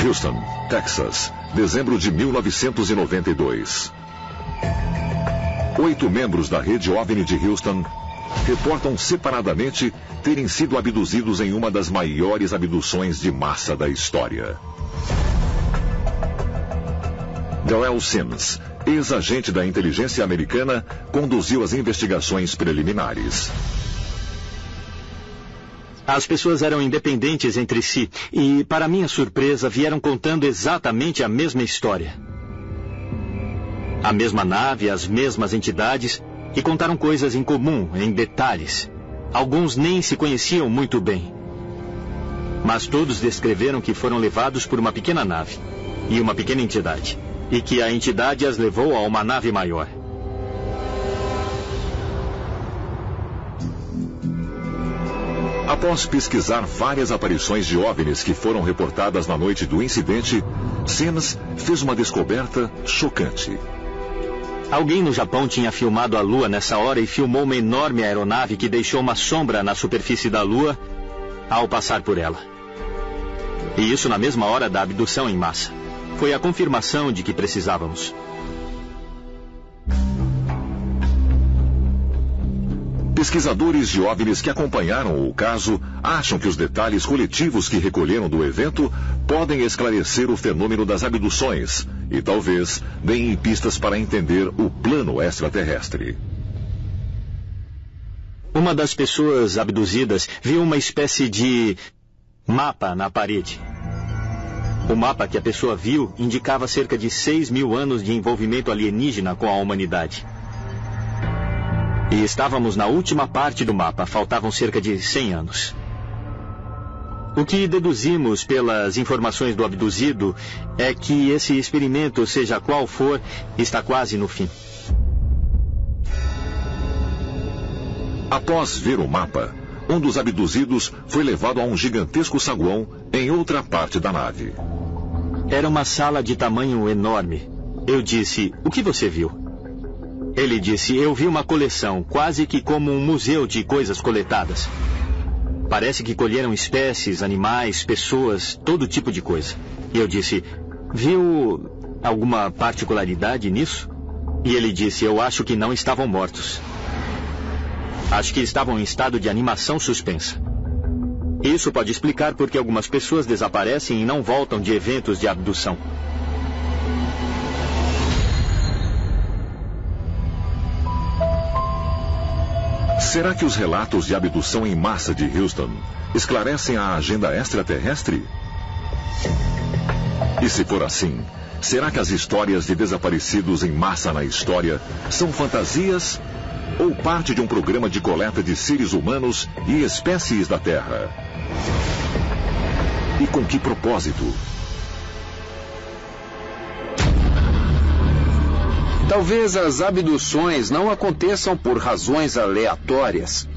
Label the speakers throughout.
Speaker 1: Houston, Texas, dezembro de 1992. 8 membros da rede OVNI de Houston reportam separadamente terem sido abduzidos em uma das maiores abduções de massa da história. Darrell Sims, ex-agente da inteligência americana, conduziu as investigações preliminares.
Speaker 2: As pessoas eram independentes entre si e, para minha surpresa, vieram contando exatamente a mesma história. A mesma nave, as mesmas entidades, e contaram coisas em comum, em detalhes. Alguns nem se conheciam muito bem. Mas todos descreveram que foram levados por uma pequena nave e uma pequena entidade, e que a entidade as levou a uma nave maior.
Speaker 1: Após pesquisar várias aparições de OVNIs que foram reportadas na noite do incidente, Sims fez uma descoberta chocante.
Speaker 2: Alguém no Japão tinha filmado a Lua nessa hora e filmou uma enorme aeronave que deixou uma sombra na superfície da Lua ao passar por ela. E isso na mesma hora da abdução em massa. Foi a confirmação de que precisávamos.
Speaker 1: Pesquisadores de OVNIs que acompanharam o caso acham que os detalhes coletivos que recolheram do evento podem esclarecer o fenômeno das abduções e talvez deem pistas para entender o plano extraterrestre.
Speaker 2: Uma das pessoas abduzidas viu uma espécie de mapa na parede. O mapa que a pessoa viu indicava cerca de 6.000 anos de envolvimento alienígena com a humanidade. E estávamos na última parte do mapa, faltavam cerca de 100 anos. O que deduzimos pelas informações do abduzido é que esse experimento, seja qual for, está quase no fim.
Speaker 1: Após ver o mapa, um dos abduzidos foi levado a um gigantesco saguão em outra parte da nave.
Speaker 2: Era uma sala de tamanho enorme. Eu disse, o que você viu? Ele disse, eu vi uma coleção, quase que como um museu de coisas coletadas. Parece que colheram espécies, animais, pessoas, todo tipo de coisa. E eu disse, viu alguma particularidade nisso? E ele disse, eu acho que não estavam mortos. Acho que estavam em estado de animação suspensa. Isso pode explicar porque algumas pessoas desaparecem e não voltam de eventos de abdução.
Speaker 1: Será que os relatos de abdução em massa de Houston esclarecem a agenda extraterrestre? E se for assim, será que as histórias de desaparecidos em massa na história são fantasias ou parte de um programa de coleta de seres humanos e espécies da Terra? E com que propósito?
Speaker 3: Talvez as abduções não aconteçam por razões aleatórias.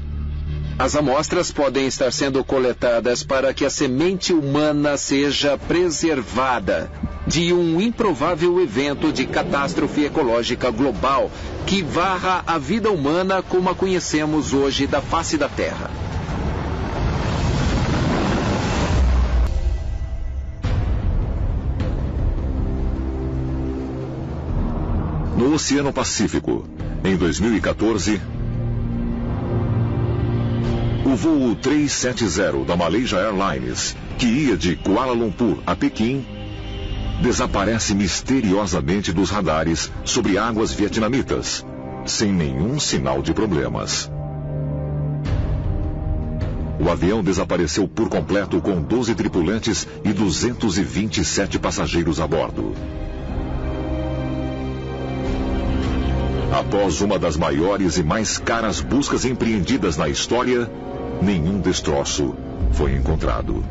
Speaker 3: As amostras podem estar sendo coletadas para que a semente humana seja preservada de um improvável evento de catástrofe ecológica global que varra a vida humana como a conhecemos hoje da face da Terra.
Speaker 1: No Oceano Pacífico, em 2014, o voo 370 da Malaysia Airlines, que ia de Kuala Lumpur a Pequim, desaparece misteriosamente dos radares sobre águas vietnamitas, sem nenhum sinal de problemas. O avião desapareceu por completo com 12 tripulantes e 227 passageiros a bordo. Após uma das maiores e mais caras buscas empreendidas na história, nenhum destroço foi encontrado.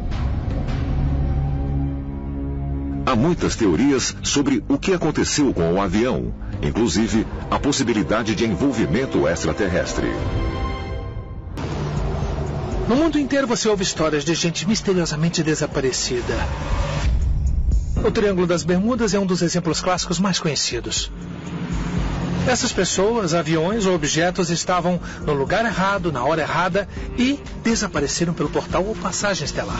Speaker 1: Há muitas teorias sobre o que aconteceu com o avião, inclusive a possibilidade de envolvimento extraterrestre.
Speaker 4: No mundo inteiro você ouve histórias de gente misteriosamente desaparecida. O Triângulo das Bermudas é um dos exemplos clássicos mais conhecidos. Essas pessoas, aviões ou objetos estavam no lugar errado, na hora errada e desapareceram pelo portal ou passagem estelar.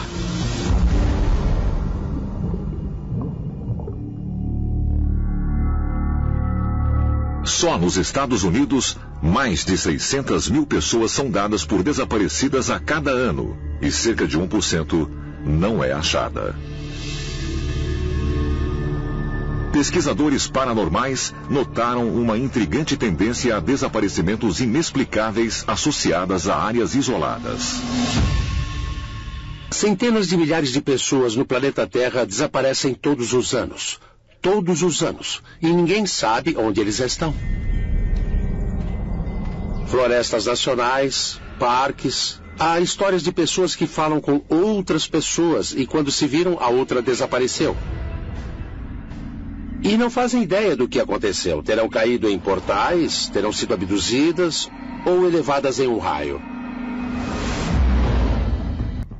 Speaker 1: Só nos Estados Unidos, mais de 600 mil pessoas são dadas por desaparecidas a cada ano, e cerca de 1% não é achada. Pesquisadores paranormais notaram uma intrigante tendência a desaparecimentos inexplicáveis associadas a áreas isoladas.
Speaker 5: Centenas de milhares de pessoas no planeta Terra desaparecem todos os anos. Todos os anos. E ninguém sabe onde eles estão. Florestas nacionais, parques. Há histórias de pessoas que falam com outras pessoas e quando se viram, a outra desapareceu. E não fazem ideia do que aconteceu. Terão caído em portais, terão sido abduzidas ou elevadas em um raio.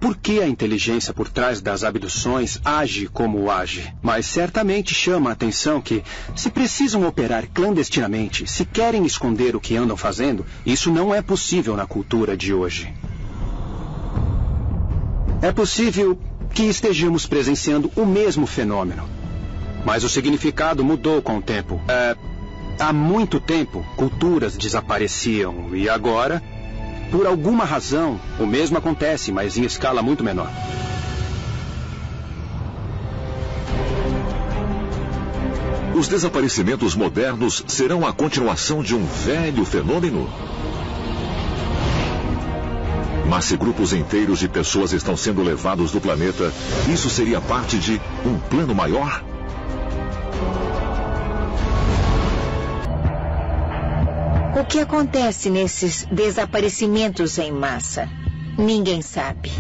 Speaker 6: Por que a inteligência por trás das abduções age como age? Mas certamente chama a atenção que, se precisam operar clandestinamente, se querem esconder o que andam fazendo, isso não é possível na cultura de hoje. É possível que estejamos presenciando o mesmo fenômeno. Mas o significado mudou com o tempo. Há muito tempo, culturas desapareciam e agora, por alguma razão, o mesmo acontece, mas em escala muito menor.
Speaker 1: Os desaparecimentos modernos serão a continuação de um velho fenômeno? Mas se grupos inteiros de pessoas estão sendo levados do planeta, isso seria parte de um plano maior?
Speaker 7: O que acontece nesses desaparecimentos em massa? Ninguém sabe.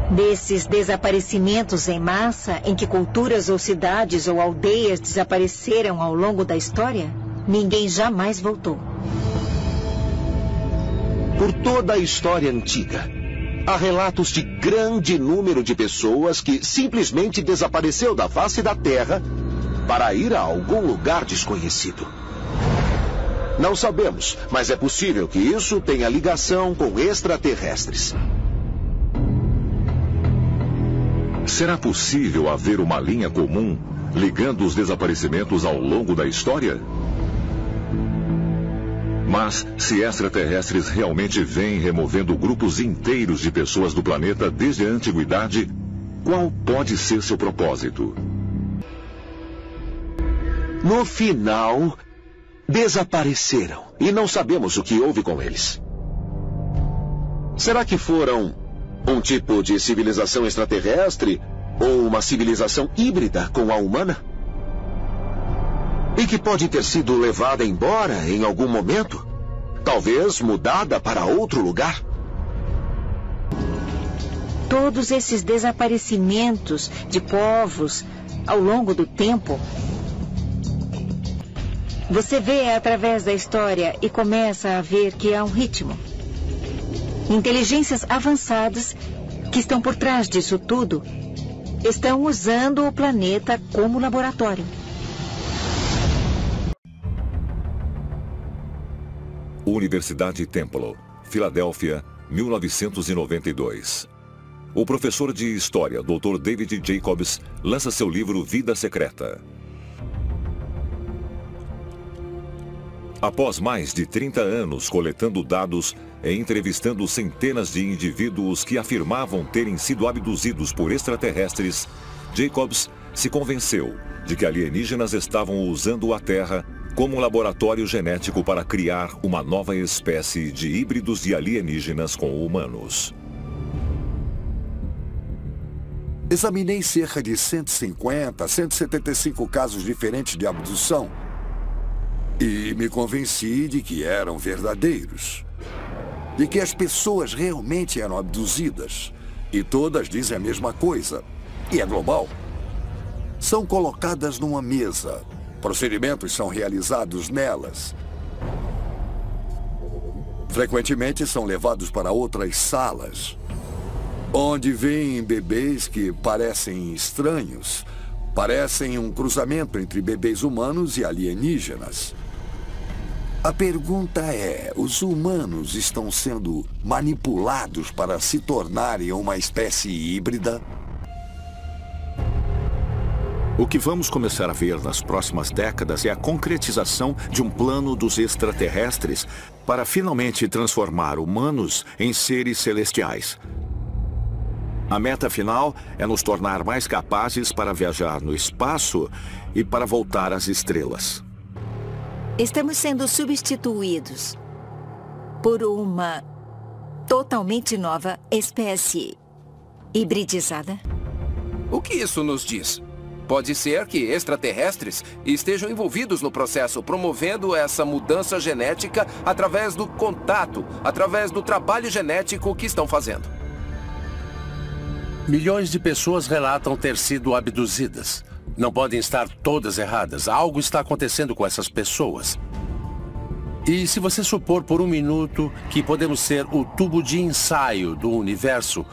Speaker 7: Desses desaparecimentos em massa, em que culturas ou cidades ou aldeias desapareceram ao longo da história, ninguém jamais voltou.
Speaker 8: Por toda a história antiga, há relatos de grande número de pessoas que simplesmente desapareceu da face da Terra para ir a algum lugar desconhecido. Não sabemos, mas é possível que isso tenha ligação com extraterrestres.
Speaker 1: Será possível haver uma linha comum ligando os desaparecimentos ao longo da história? Mas, se extraterrestres realmente vêm removendo grupos inteiros de pessoas do planeta desde a antiguidade, qual pode ser seu propósito?
Speaker 8: No final, desapareceram e não sabemos o que houve com eles. Será que foram um tipo de civilização extraterrestre ou uma civilização híbrida com a humana? E que pode ter sido levada embora em algum momento? Talvez mudada para outro lugar?
Speaker 7: Todos esses desaparecimentos de povos ao longo do tempo, você vê através da história e começa a ver que há um ritmo. Inteligências avançadas que estão por trás disso tudo estão usando o planeta como laboratório.
Speaker 1: Universidade Temple, Filadélfia, 1992. O professor de História, Dr. David Jacobs, lança seu livro Vida Secreta. Após mais de 30 anos coletando dados e entrevistando centenas de indivíduos que afirmavam terem sido abduzidos por extraterrestres, Jacobs se convenceu de que alienígenas estavam usando a Terra como um laboratório genético para criar uma nova espécie de híbridos de alienígenas com humanos.
Speaker 9: Examinei cerca de 150 a 175 casos diferentes de abdução e me convenci de que eram verdadeiros. De que as pessoas realmente eram abduzidas. E todas dizem a mesma coisa. E é global. São colocadas numa mesa. Procedimentos são realizados nelas. Frequentemente são levados para outras salas, onde veem bebês que parecem estranhos. Parecem um cruzamento entre bebês humanos e alienígenas. A pergunta é, os humanos estão sendo manipulados para se tornarem uma espécie híbrida?
Speaker 10: O que vamos começar a ver nas próximas décadas é a concretização de um plano dos extraterrestres para finalmente transformar humanos em seres celestiais. A meta final é nos tornar mais capazes para viajar no espaço e para voltar às estrelas.
Speaker 7: Estamos sendo substituídos por uma totalmente nova espécie hibridizada.
Speaker 11: O que isso nos diz? Pode ser que extraterrestres estejam envolvidos no processo, promovendo essa mudança genética através do contato, através do trabalho genético que estão fazendo.
Speaker 5: Milhões de pessoas relatam ter sido abduzidas. Não podem estar todas erradas. Algo está acontecendo com essas pessoas. E se você supor por um minuto que podemos ser o tubo de ensaio do universo,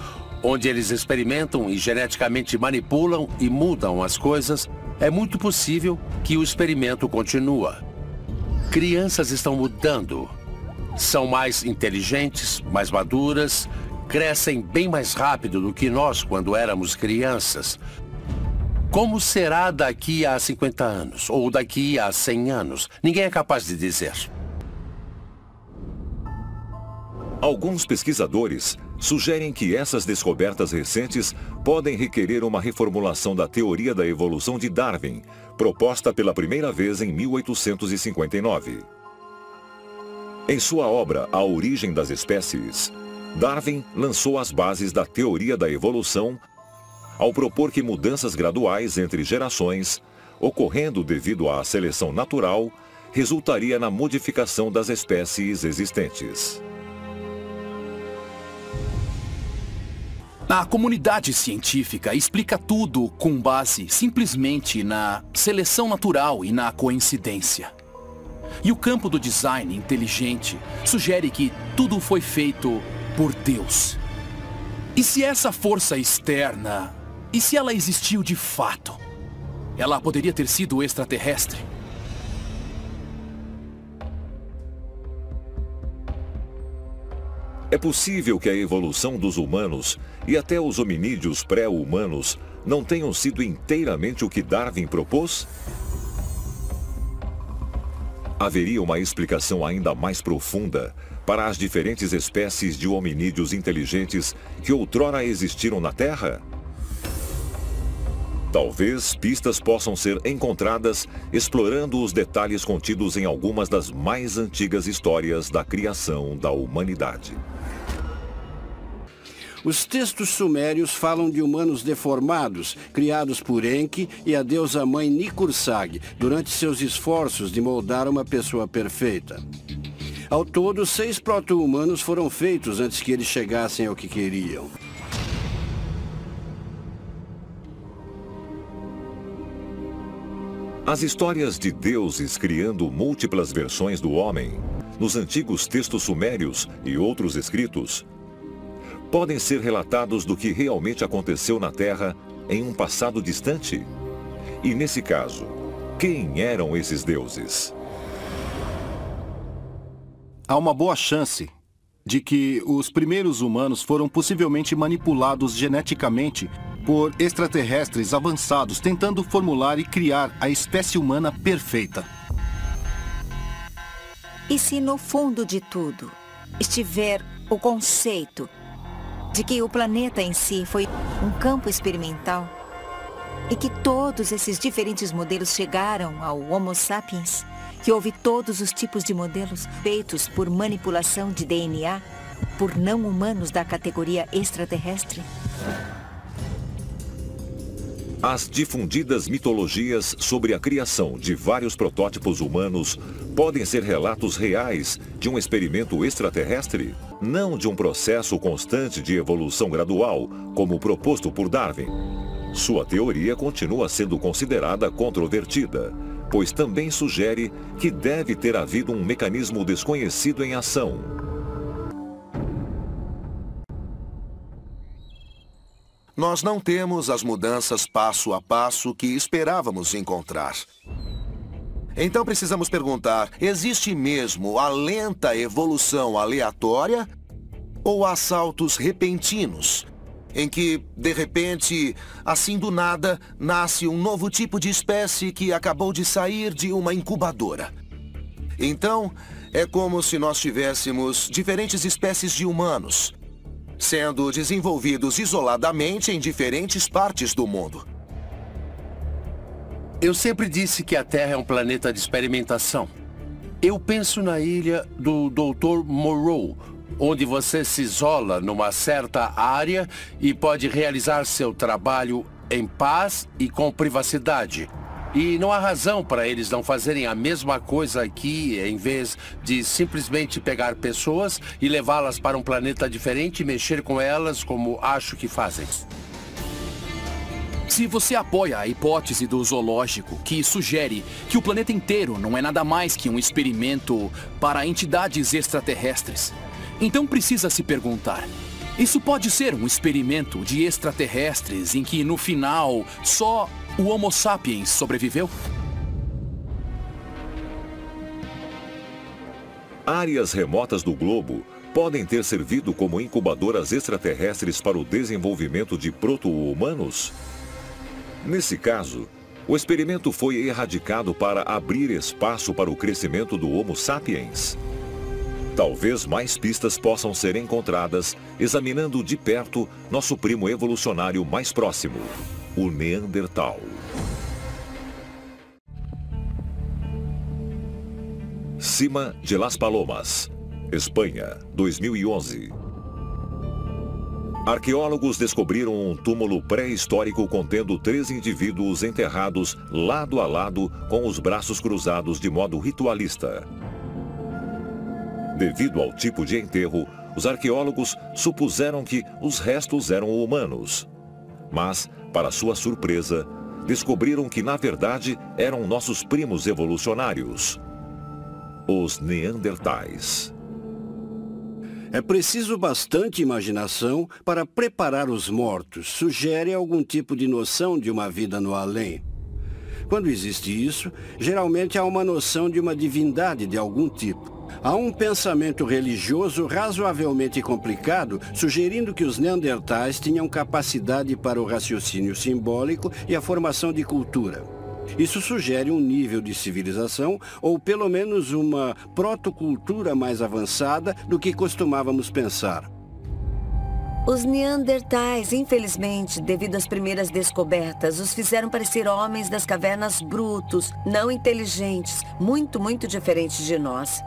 Speaker 5: onde eles experimentam e geneticamente manipulam e mudam as coisas, é muito possível que o experimento continua. Crianças estão mudando. São mais inteligentes, mais maduras, crescem bem mais rápido do que nós quando éramos crianças. Como será daqui a 50 anos ou daqui a 100 anos? Ninguém é capaz de dizer.
Speaker 1: Alguns pesquisadores sugerem que essas descobertas recentes podem requerer uma reformulação da teoria da evolução de Darwin, proposta pela primeira vez em 1859. Em sua obra A Origem das Espécies, Darwin lançou as bases da teoria da evolução ao propor que mudanças graduais entre gerações, ocorrendo devido à seleção natural, resultaria na modificação das espécies existentes.
Speaker 12: A comunidade científica explica tudo com base simplesmente na seleção natural e na coincidência. E o campo do design inteligente sugere que tudo foi feito por Deus. E se essa força externa, e se ela existiu de fato, ela poderia ter sido extraterrestre?
Speaker 1: É possível que a evolução dos humanos e até os hominídeos pré-humanos não tenham sido inteiramente o que Darwin propôs? Haveria uma explicação ainda mais profunda para as diferentes espécies de hominídeos inteligentes que outrora existiram na Terra? Talvez pistas possam ser encontradas explorando os detalhes contidos em algumas das mais antigas histórias da criação da humanidade.
Speaker 13: Os textos sumérios falam de humanos deformados, criados por Enki e a deusa-mãe Nicursag, durante seus esforços de moldar uma pessoa perfeita. Ao todo, 6 proto-humanos foram feitos antes que eles chegassem ao que queriam.
Speaker 1: As histórias de deuses criando múltiplas versões do homem, nos antigos textos sumérios e outros escritos, podem ser relatados do que realmente aconteceu na Terra em um passado distante? E nesse caso, quem eram esses deuses?
Speaker 10: Há uma boa chance de que os primeiros humanos foram possivelmente manipulados geneticamente por extraterrestres avançados, tentando formular e criar a espécie humana perfeita.
Speaker 7: E se no fundo de tudo estiver o conceito de que o planeta em si foi um campo experimental e que todos esses diferentes modelos chegaram ao Homo sapiens, que houve todos os tipos de modelos feitos por manipulação de DNA por não humanos da categoria extraterrestre?
Speaker 1: As difundidas mitologias sobre a criação de vários protótipos humanos podem ser relatos reais de um experimento extraterrestre, não de um processo constante de evolução gradual, como proposto por Darwin. Sua teoria continua sendo considerada controvertida, pois também sugere que deve ter havido um mecanismo desconhecido em ação.
Speaker 8: Nós não temos as mudanças passo a passo que esperávamos encontrar. Então precisamos perguntar, existe mesmo a lenta evolução aleatória ou há saltos repentinos
Speaker 14: em que, de repente, assim do nada, nasce um novo tipo de espécie que acabou de sair de uma incubadora. Então, é como se nós tivéssemos diferentes espécies de humanos, sendo desenvolvidos isoladamente em diferentes partes do mundo.
Speaker 5: Eu sempre disse que a Terra é um planeta de experimentação. Eu penso na ilha do Dr. Moreau, onde você se isola numa certa área e pode realizar seu trabalho em paz e com privacidade. E não há razão para eles não fazerem a mesma coisa aqui, em vez de simplesmente pegar pessoas e levá-las para um planeta diferente e mexer com elas como acho que fazem.
Speaker 12: Se você apoia a hipótese do zoológico, que sugere que o planeta inteiro não é nada mais que um experimento para entidades extraterrestres, então precisa se perguntar: isso pode ser um experimento de extraterrestres em que, no final, só o Homo sapiens sobreviveu?
Speaker 1: Áreas remotas do globo podem ter servido como incubadoras extraterrestres para o desenvolvimento de proto-humanos? Nesse caso, o experimento foi erradicado para abrir espaço para o crescimento do Homo sapiens. Talvez mais pistas possam ser encontradas examinando de perto nosso primo evolucionário mais próximo, o Neandertal. Cima de Las Palomas, Espanha, 2011. Arqueólogos descobriram um túmulo pré-histórico contendo 3 indivíduos enterrados lado a lado com os braços cruzados de modo ritualista. Devido ao tipo de enterro, os arqueólogos supuseram que os restos eram humanos. Mas, para sua surpresa, descobriram que, na verdade, eram nossos primos evolucionários, os Neandertais.
Speaker 13: É preciso bastante imaginação para preparar os mortos. Sugere algum tipo de noção de uma vida no além. Quando existe isso, geralmente há uma noção de uma divindade de algum tipo. Há um pensamento religioso razoavelmente complicado, sugerindo que os Neandertais tinham capacidade para o raciocínio simbólico e a formação de cultura. Isso sugere um nível de civilização, ou pelo menos uma protocultura mais avançada do que costumávamos pensar.
Speaker 15: Os Neandertais, infelizmente, devido às primeiras descobertas, os fizeram parecer homens das cavernas brutos, não inteligentes, muito diferentes de nós.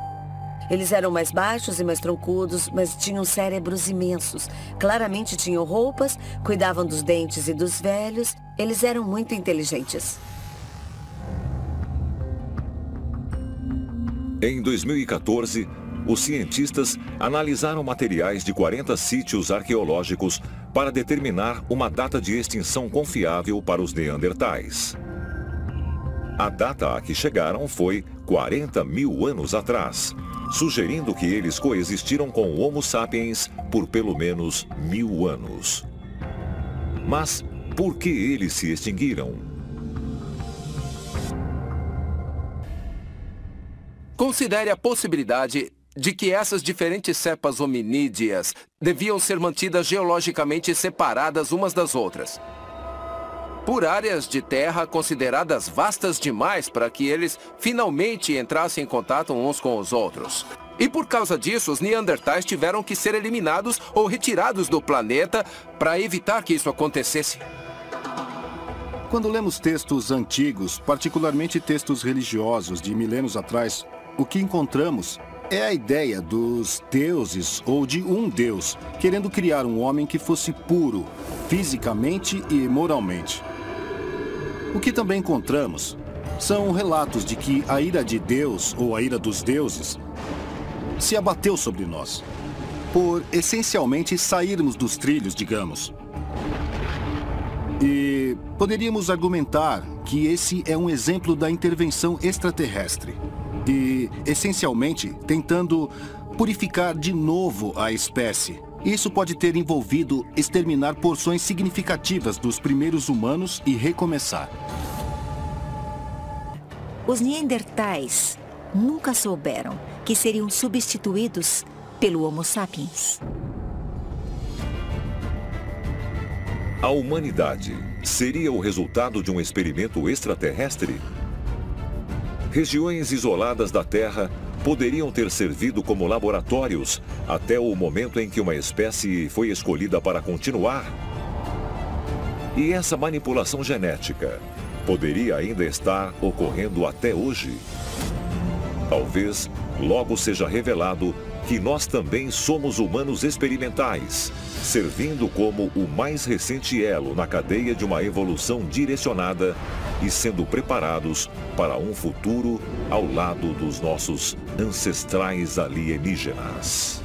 Speaker 15: Eles eram mais baixos e mais troncudos, mas tinham cérebros imensos. Claramente tinham roupas, cuidavam dos dentes e dos velhos. Eles eram muito inteligentes.
Speaker 1: Em 2014, os cientistas analisaram materiais de 40 sítios arqueológicos para determinar uma data de extinção confiável para os Neandertais. A data a que chegaram foi 40 mil anos atrás, sugerindo que eles coexistiram com o Homo sapiens por pelo menos 1000 anos. Mas por que eles se extinguiram?
Speaker 11: Considere a possibilidade de que essas diferentes cepas hominídeas deviam ser mantidas geologicamente separadas umas das outras, por áreas de terra consideradas vastas demais para que eles finalmente entrassem em contato uns com os outros. E por causa disso, os Neandertais tiveram que ser eliminados ou retirados do planeta para evitar que isso acontecesse.
Speaker 16: Quando lemos textos antigos, particularmente textos religiosos de milênios atrás, o que encontramos é a ideia dos deuses ou de um deus querendo criar um homem que fosse puro, fisicamente e moralmente. O que também encontramos são relatos de que a ira de Deus ou a ira dos deuses se abateu sobre nós, por essencialmente sairmos dos trilhos, digamos. E poderíamos argumentar que esse é um exemplo da intervenção extraterrestre. E, essencialmente, tentando purificar de novo a espécie. Isso pode ter envolvido exterminar porções significativas dos primeiros humanos e recomeçar.
Speaker 7: Os Neandertais nunca souberam que seriam substituídos pelo Homo sapiens.
Speaker 1: A humanidade seria o resultado de um experimento extraterrestre? Regiões isoladas da Terra poderiam ter servido como laboratórios até o momento em que uma espécie foi escolhida para continuar? E essa manipulação genética poderia ainda estar ocorrendo até hoje? Talvez logo seja revelado que nós também somos humanos experimentais, servindo como o mais recente elo na cadeia de uma evolução direcionada e sendo preparados para um futuro ao lado dos nossos ancestrais alienígenas.